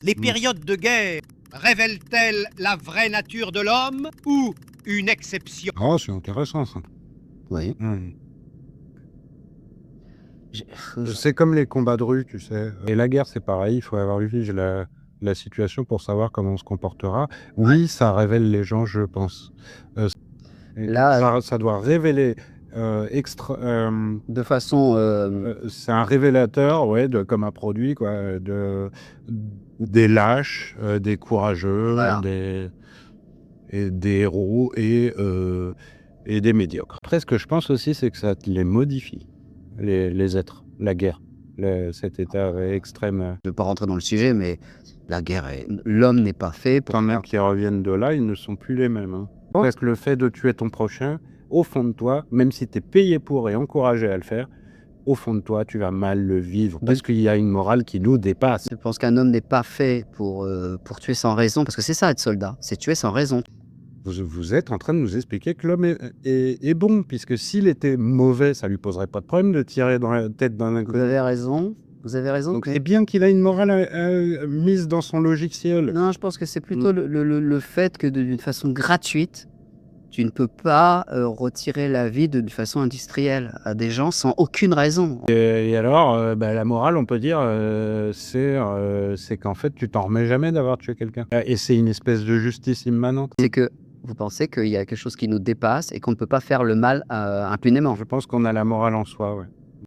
Les périodes de guerre révèlent-elles la vraie nature de l'homme ou une exception? Oh, c'est intéressant ça. Oui. Hmm. J'ai- C'est comme les combats de rue, tu sais. Et la guerre, c'est pareil, il faut avoir vu la situation pour savoir comment on se comportera. Oui, ça révèle les gens, je pense. Et Là, ça doit révéler de façon... c'est un révélateur, ouais, comme un produit, quoi, des lâches, des courageux, Voilà. des héros et des médiocres. Après, ce que je pense aussi, c'est que ça les modifie, les êtres, la guerre, cet état extrême. Je ne vais pas rentrer dans le sujet, mais l'homme n'est pas fait pour... Quand même qui reviennent de là, ils ne sont plus les mêmes. Hein. Parce que le fait de tuer ton prochain, au fond de toi, même si tu es payé pour et encouragé à le faire, au fond de toi, tu vas mal le vivre. Parce qu'il y a une morale qui nous dépasse. Je pense qu'un homme n'est pas fait pour tuer sans raison, parce que c'est ça être soldat, c'est tuer sans raison. Vous êtes en train de nous expliquer que l'homme est bon, puisque s'il était mauvais, ça lui poserait pas de problème de tirer dans la tête d'un Vous inconnu. avez raison, Donc c'est bien qu'il a une morale mise dans son logiciel. Non, je pense que c'est plutôt le fait que d'une façon gratuite, tu ne peux pas retirer la vie d'une façon industrielle à des gens sans aucune raison. Et alors, la morale, on peut dire, c'est qu'en fait, tu t'en remets jamais d'avoir tué quelqu'un. Et c'est une espèce de justice immanente. C'est que vous pensez qu'il y a quelque chose qui nous dépasse et qu'on ne peut pas faire le mal impunément. Je pense qu'on a la morale en soi, ouais.